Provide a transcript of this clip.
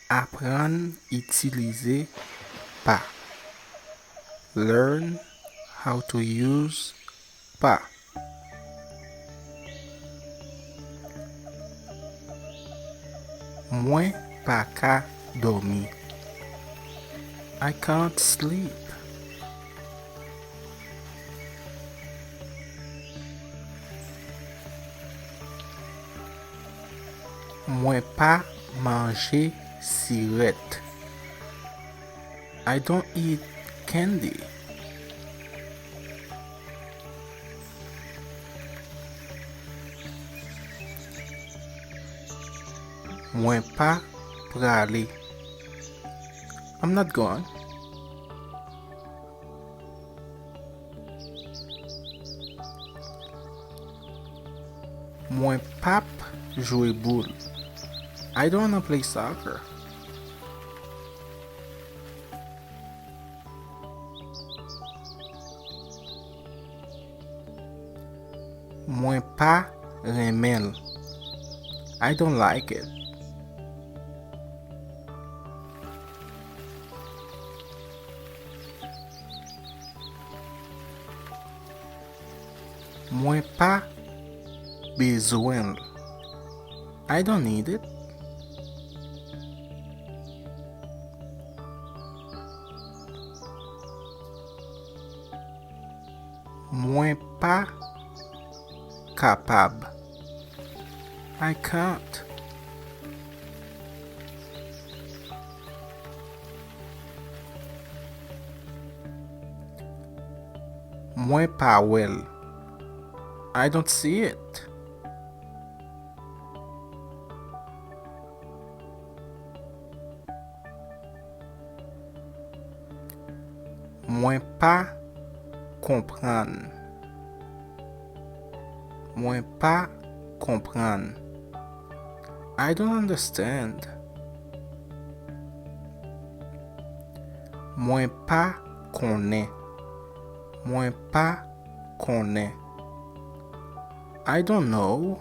Apprendre utiliser pas. Learn how to use pas. Mwen pa ka dormi. I can't sleep. Mwen pa manje siret. I don't eat candy. Mwen pa prale. I'm not going. Mwen pap jwe boule. I don't wanna play soccer. Mwen pa remel. I don't like it. Mwen pa bezwen. I don't need it. Mwen pa kapab. I can't. Mwen pa wel. I don't see it. Mwen pa kompran. Mwen pa kompran. I don't understand. Mwen pa konen. Mwen pa konen. I don't know.